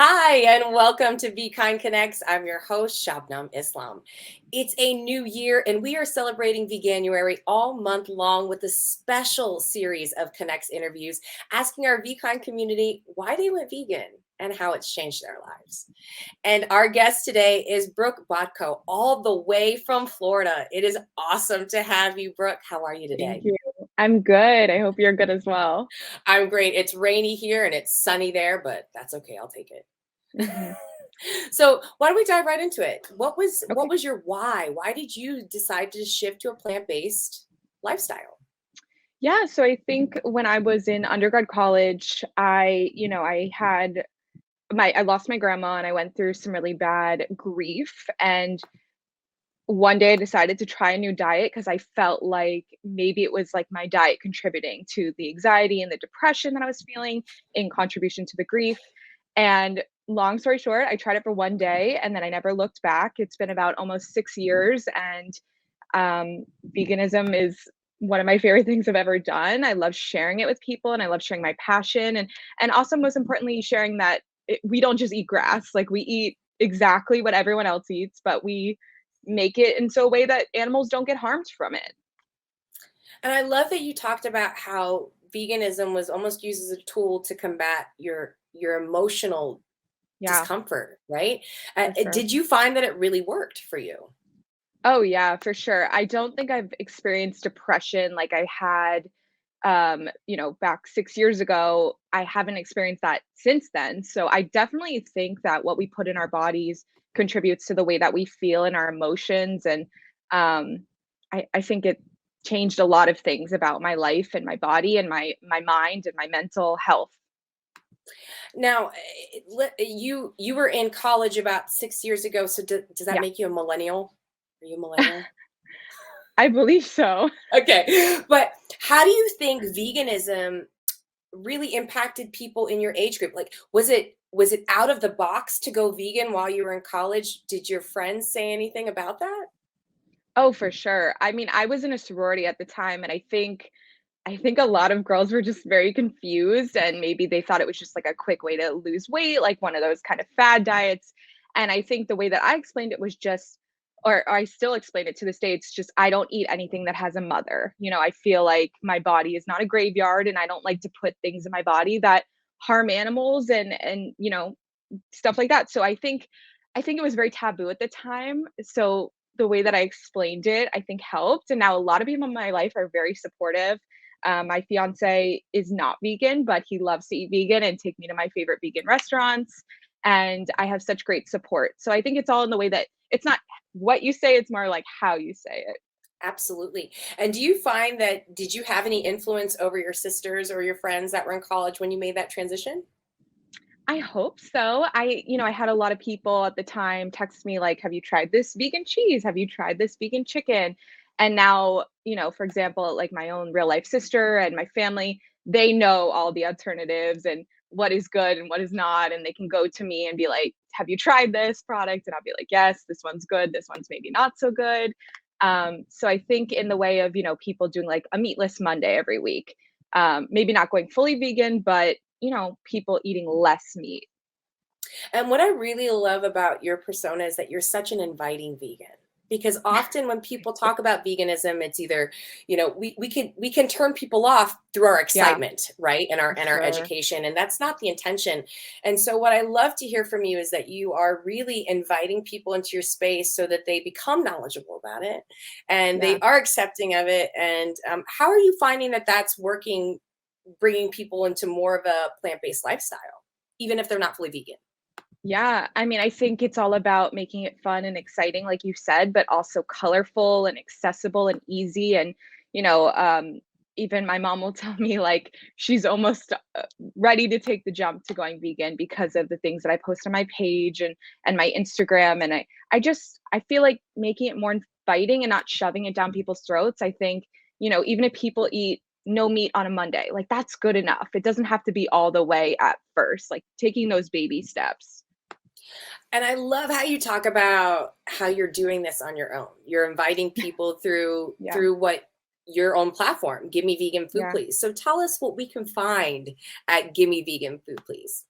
Hi, and welcome to Vkind Connects. I'm your host, Shabnam Islam. It's a new year, and we are celebrating Veganuary all month long with a special series of Connects interviews asking our Vkind community why they went vegan and how it's changed their lives. And our guest today is Brooke all the way from Florida. It is awesome to have you, Brooke. How are you Thank today? you. I'm good. I hope you're good as well. I'm great. It's rainy here and it's sunny there, but that's okay. I'll take it. Mhm. So why don't we dive right into it? What Okay. was your why? Why did you decide to shift to a plant-based lifestyle? Yeah, so I think when I was in undergrad college, I had I lost my grandma and I went through some really bad grief. And one day I decided to try a new diet because I felt like maybe it was like my diet contributing to the anxiety and the depression that I was feeling in contribution to the grief. And long story short, I tried it for one day and then I never looked back. It's been about almost 6 years, and veganism is one of my favorite things I've ever done. I love sharing it with people, and I love sharing my passion, and also most importantly, sharing that we don't just eat grass. Like, we eat exactly what everyone else eats, but we make it in so a way that animals don't get harmed from it. And I love that you talked about how veganism was almost used as a tool to combat your emotional Yeah, discomfort, right? for sure. Did you find that it really worked for you? Oh yeah, for sure. I don't think I've experienced depression like I had back 6 years ago. I haven't experienced that since then. So I definitely think that what we put in our bodies contributes to the way that we feel and our emotions. And I think it changed a lot of things about my life and my body and my mind and my mental health. Now, you were in college about 6 years ago. So does that Yeah, make you a millennial? Are you a millennial? I believe so. Okay. But how do you think veganism really impacted people in your age group? Like, was it out of the box to go vegan while you were in college? Did your friends say anything about that? Oh, for sure. I mean, I was in a sorority at the time, and I think a lot of girls were just very confused, and maybe they thought it was just like a quick way to lose weight, like one of those kind of fad diets. And I think the way that I explained it was just, or I still explain it to this day, it's just I don't eat anything that has a mother. I feel like my body is not a graveyard, and I don't like to put things in my body that harm animals and stuff like that. So I think it was very taboo at the time. So the way that I explained it, I think helped. And now a lot of people in my life are very supportive. My fiance is not vegan, but he loves to eat vegan and take me to my favorite vegan restaurants. And I have such great support. So I think it's all in the way that it's not what you say, it's more like how you say it. Absolutely. And do you find that did you have any influence over your sisters or your friends that were in college when you made that transition? I hope so. I had a lot of people at the time text me like, "Have you tried this vegan cheese? Have you tried this vegan chicken?" And now, for example, like my own real life sister and my family, they know all the alternatives and what is good and what is not. And they can go to me and be like, "Have you tried this product?" And I'll be like, "Yes, this one's good. This one's maybe not so good." So I think in the way of, people doing like a meatless Monday every week, maybe not going fully vegan, but people eating less meat. And what I really love about your persona is that you're such an inviting vegan. Because often when people talk about veganism, it's either, we can turn people off through our Yeah, excitement, right? And our for and our sure. education. And that's not the intention. And so what I love to hear from you is that you are really inviting people into your space so that they become knowledgeable about it and they Yeah. are accepting of it. And how are you finding that that's working, bringing people into more of a plant-based lifestyle, even if they're not fully vegan? Yeah, I mean, I think it's all about making it fun and exciting, like you said, but also colorful and accessible and easy. And, you know, um, even my mom will tell me like she's almost ready to take the jump to going vegan because of the things that I post on my page and my Instagram. And I feel like making it more inviting and not shoving it down people's throats. I think, even if people eat no meat on a Monday, like that's good enough. It doesn't have to be all the way at first, like taking those baby steps. And I love how you talk about how you're doing this on your own. You're inviting people through Yeah. through what your own platform, Give Me Vegan Food Yeah. Please. So tell us what we can find at Give Me Vegan Food Please.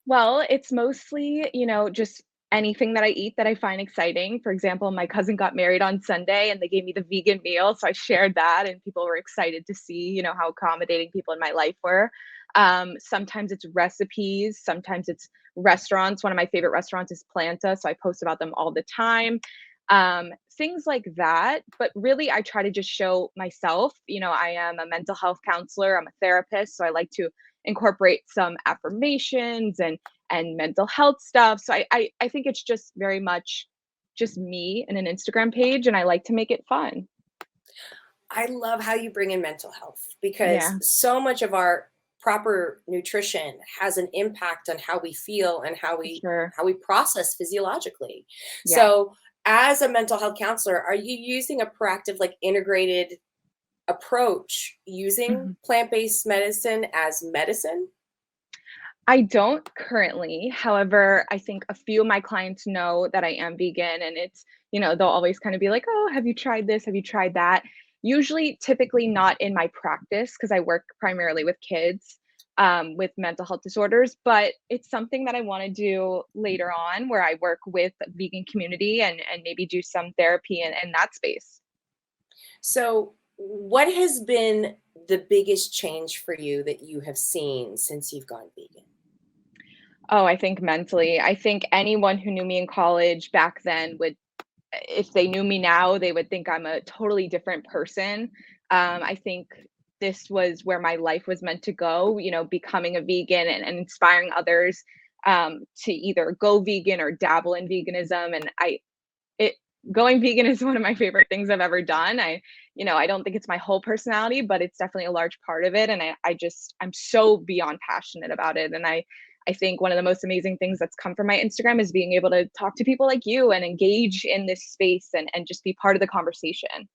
Well, it's mostly, just anything that I eat that I find exciting. For example, my cousin got married on Sunday and they gave me the vegan meal. So I shared that and people were excited to see, how accommodating people in my life were. Sometimes it's recipes, sometimes it's restaurants. One of my favorite restaurants is Planta. So I post about them all the time. Things like that. But really, I try to just show myself. I am a mental health counselor, I'm a therapist. So I like to incorporate some affirmations and mental health stuff. So I think it's just very much just me and an Instagram page, and I like to make it fun. I love how you bring in mental health because Yeah, so much of our proper nutrition has an impact on how we feel and for sure. how we process physiologically. Yeah. So, as a mental health counselor, are you using a proactive, like integrated approach using Mhm. plant-based medicine as medicine? I don't currently. However, I think a few of my clients know that I am vegan, and they'll always kind of be like, "Oh, have you tried this? Have you tried that?" Usually, typically not in my practice because I work primarily with kids with mental health disorders, but it's something that I want to do later on where I work with a vegan community and maybe do some therapy in that space. So, what has been the biggest change for you that you have seen since you've gone vegan? Oh, I think mentally. I think anyone who knew me in college back then would if they knew me now, they would think I'm a totally different person. I think this was where my life was meant to go, becoming a vegan and inspiring others to either go vegan or dabble in veganism. And it, going vegan is one of my favorite things I've ever done. I don't think it's my whole personality, but it's definitely a large part of it. And I'm so beyond passionate about it. And I think one of the most amazing things that's come from my Instagram is being able to talk to people like you and engage in this space and just be part of the conversation.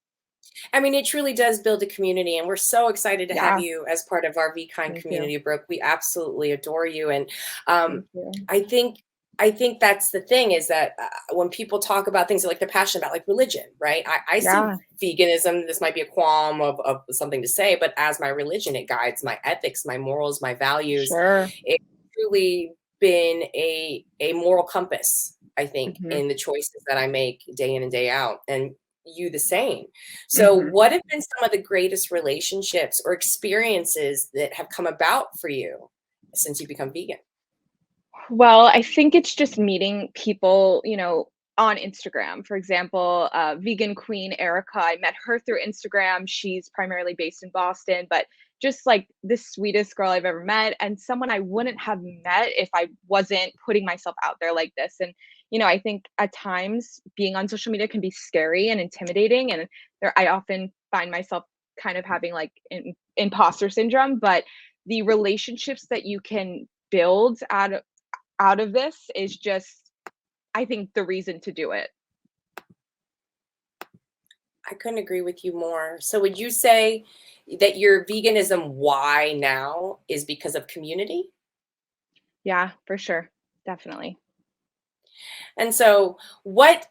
I mean, it truly does build a community, and we're so excited to have Yeah, you as part of our Vkind thank you. community, Brooke. We absolutely adore you, and um, Thank you. I think that's the thing is that when people talk about things like they're passionate about, like religion, right? I see Yeah, veganism. This might be a qualm of something to say, but as my religion, it guides my ethics, my morals, my values. sure. It's truly been a moral compass, I think, Hmm. in the choices that I make day in and day out, and you the same. So, Hmm. what have been some of the greatest relationships or experiences that have come about for you since you become vegan? Well, I think it's just meeting people, on Instagram. For example, vegan queen Erica, I met her through Instagram. She's primarily based in Boston, but just like the sweetest girl I've ever met, and someone I wouldn't have met if I wasn't putting myself out there like this. And, I think at times being on social media can be scary and intimidating. And I often find myself kind of having like imposter syndrome, but the relationships that you can build out of this is just, I think, the reason to do it. I couldn't agree with you more. So, would you say that your veganism why now is because of community? Yeah, for sure. Definitely. And so, what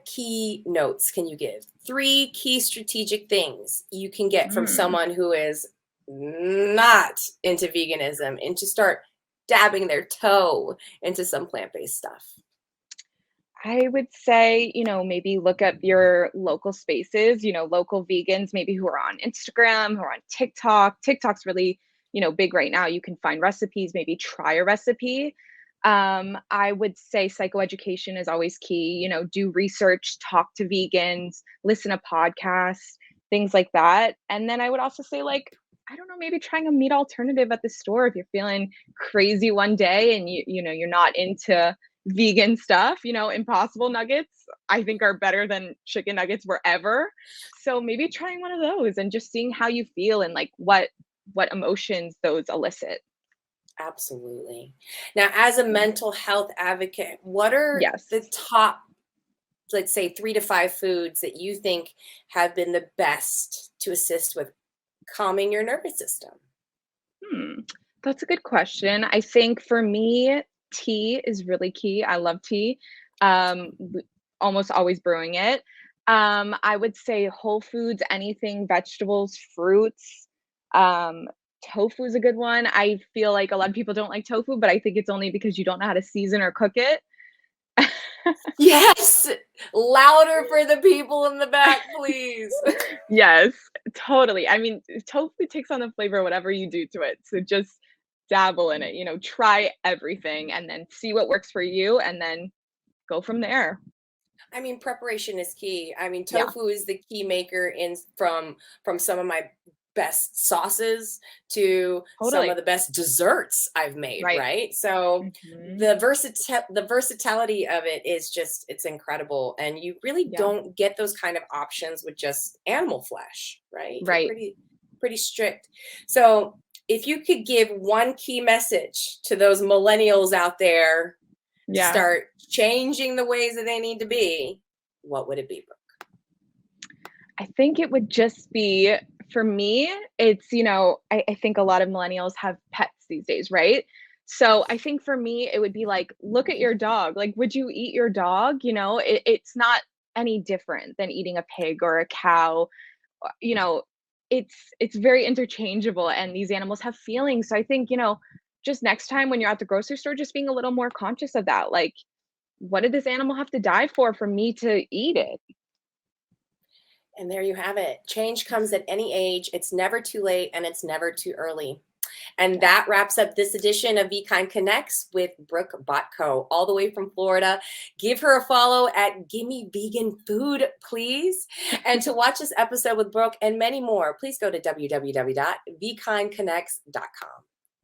key notes can you give? Three key strategic things you can get from Mm. someone who is not into veganism and to start dabbing their toe into some plant-based stuff. I would say, maybe look up your local spaces, local vegans, maybe who are on Instagram, who are on TikTok. TikTok's really, big right now. You can find recipes, maybe try a recipe. I would say psychoeducation is always key. Do research, talk to vegans, listen to podcasts, things like that. And then I would also say, like, I don't know, maybe trying a meat alternative at the store if you're feeling crazy one day and you're not into vegan stuff. Impossible nuggets, I think, are better than chicken nuggets wherever. So maybe trying one of those and just seeing how you feel and like what emotions those elicit. Absolutely. Now, as a Yeah. mental health advocate, what are Yes. the top, let's say, 3 to 5 foods that you think have been the best to assist with calming your nervous system? Hmm. That's a good question. I think for me, tea is really key. I love tea. Almost always brewing it. I would say whole foods, anything, vegetables, fruits, um, Tofu is a good one. I feel like a lot of people don't like tofu, but I think it's only because you don't know how to season or cook it. Yes, louder for the people in the back, please. Yes, totally. I mean, tofu takes on the flavor whatever you do to it. So just dabble in it, try everything and then see what works for you and then go from there. I mean, preparation is key. I mean, Yeah, tofu is the key maker in from some of my best sauces to some of totally. the best desserts I've made, Right. right? So Mhm. the versatility of it is just it's incredible, and you really Yeah, don't get those kind of options with just animal flesh, right? You're right. pretty strict. So, if you could give one key message to those millennials out there to Yeah. start changing the ways that they need to be, what would it be? I think it would just be for me, it's, I think a lot of millennials have pets these days, right? So I think for me, it would be like, look at your dog. Like, would you eat your dog? It's not any different than eating a pig or a cow. You know, it's very interchangeable and these animals have feelings. So I think, just next time when you're at the grocery store, just being a little more conscious of that. Like, what did this animal have to die for me to eat it? And there you have it. Change comes at any age. It's never too late and it's never too early. And Yeah. that wraps up this edition of Vkind Connects with Brooke Botko, all the way from Florida. Give her a follow at Gimme Vegan Food, please. And to watch this episode with Brooke and many more, please go to www.vkindconnects.com.